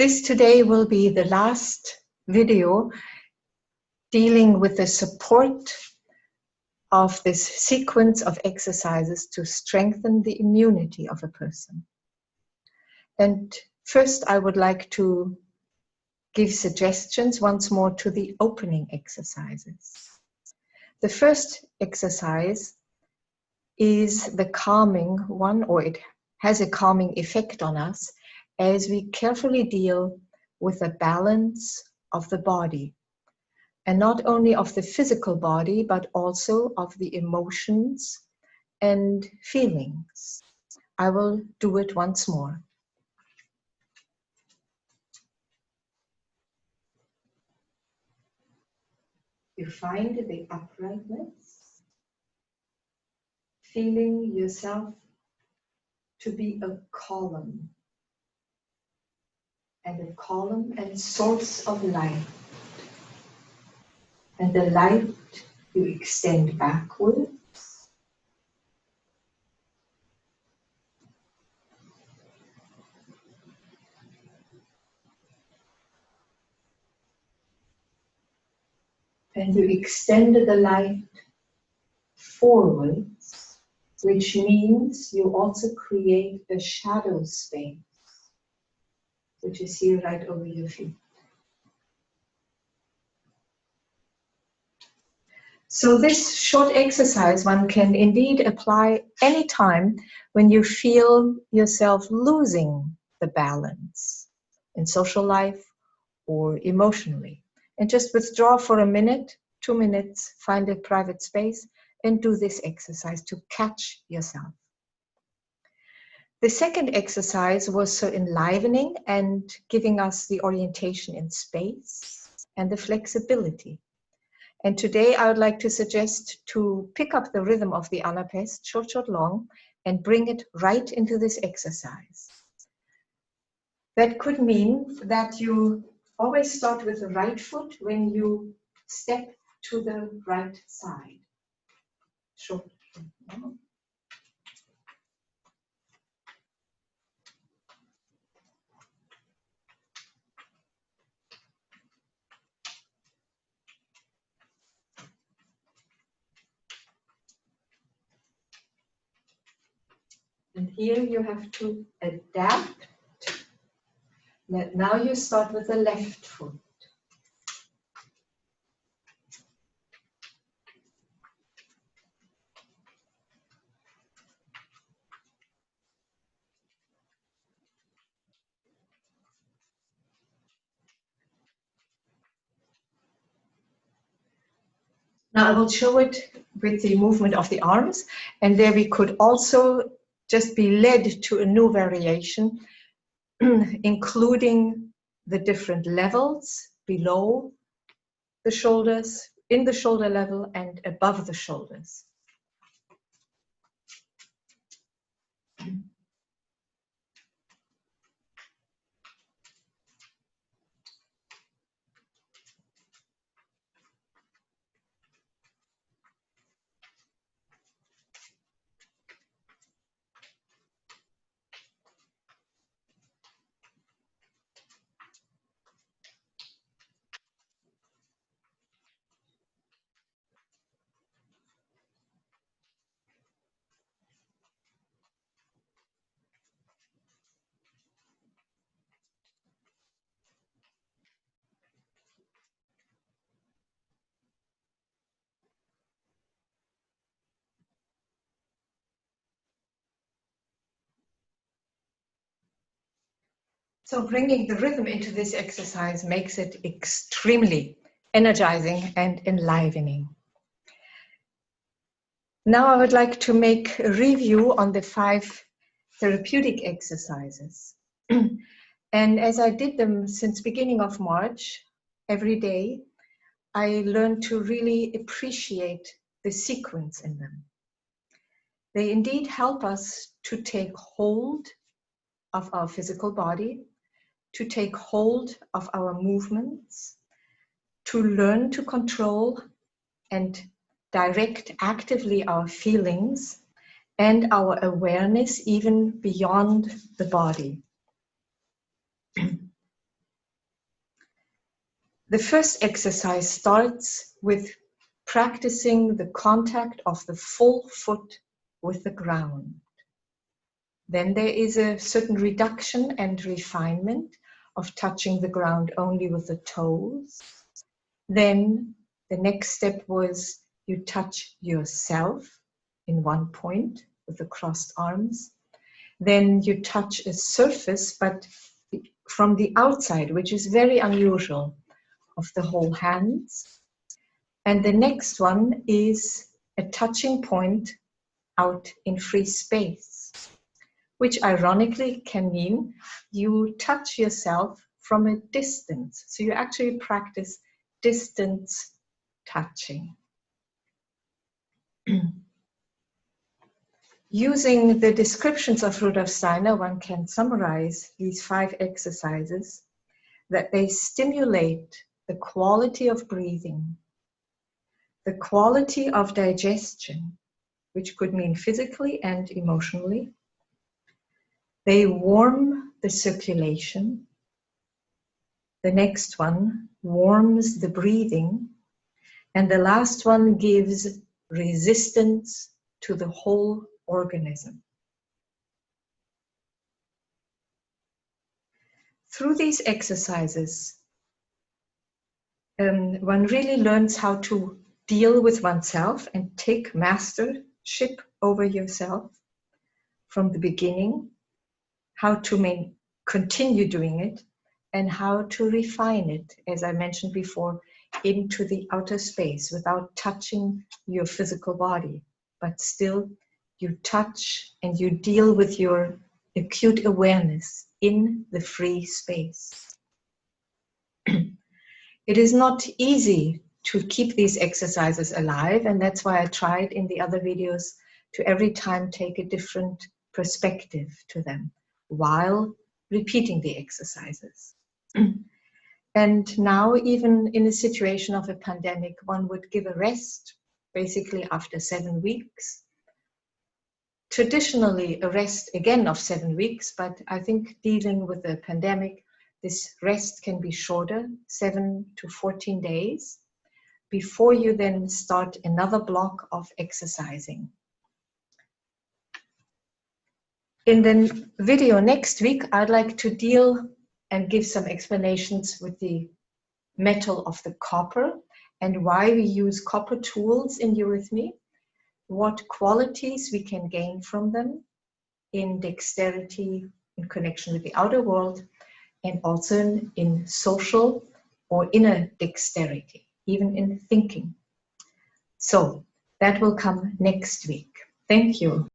This today will be the last video dealing with the support of this sequence of exercises to strengthen the immunity of a person. And first, I would like to give suggestions once more to the opening exercises. The first exercise is the calming one, or it has a calming effect on us as we carefully deal with the balance of the body. And not only of the physical body, but also of the emotions and feelings. I will do it once more. You find the uprightness, feeling yourself to be a column, and source of light. And the light you extend backwards, and you extend the light forwards, which means you also create a shadow space, which is here right over your feet. So this short exercise one can indeed apply anytime when you feel yourself losing the balance in social life or emotionally. And just withdraw for a minute, 2 minutes, find a private space and do this exercise to catch yourself. The second exercise was so enlivening and giving us the orientation in space and the flexibility. And today I would like to suggest to pick up the rhythm of the anapest, short, short, long, and bring it right into this exercise. That could mean that you always start with the right foot when you step to the right side. Short, short, long. And here you have to adapt. Now you start with the left foot. Now I will show it with the movement of the arms, and there we could also just be led to a new variation, including the different levels below the shoulders, in the shoulder level, and above the shoulders. So bringing the rhythm into this exercise makes it extremely energizing and enlivening. Now I would like to make a review on the 5 therapeutic exercises. And as I did them since beginning of March, every day, I learned to really appreciate the sequence in them. They indeed help us to take hold of our physical body, to take hold of our movements, to learn to control and direct actively our feelings and our awareness even beyond the body. The first exercise starts with practicing the contact of the full foot with the ground. Then there is a certain reduction and refinement of touching the ground only with the toes. Then the next step was you touch yourself in one point with the crossed arms. Then you touch a surface, but from the outside, which is very unusual, of the whole hands. And the next one is a touching point out in free space, which ironically can mean you touch yourself from a distance. So you actually practice distance touching. Using the descriptions of Rudolf Steiner, one can summarize these 5 exercises that they stimulate the quality of breathing, the quality of digestion, which could mean physically and emotionally. They warm the circulation. The next one warms the breathing. And the last one gives resistance to the whole organism. Through these exercises, one really learns how to deal with oneself and take mastership over yourself from the beginning, how to continue doing it, and how to refine it, as I mentioned before, into the outer space without touching your physical body, but still you touch and you deal with your acute awareness in the free space. It is not easy to keep these exercises alive, and that's why I tried in the other videos to every time take a different perspective to them while repeating the exercises. And now, even in a situation of a pandemic, one would give a rest, basically after 7 weeks. Traditionally, a rest again of 7 weeks, but I think dealing with the pandemic, this rest can be shorter, 7 to 14 days, before you then start another block of exercising. In the video next week, I'd like to deal and give some explanations with the metal of the copper and why we use copper tools in Eurythmy, what qualities we can gain from them in dexterity, in connection with the outer world, and also in social or inner dexterity, even in thinking. So that will come next week. Thank you.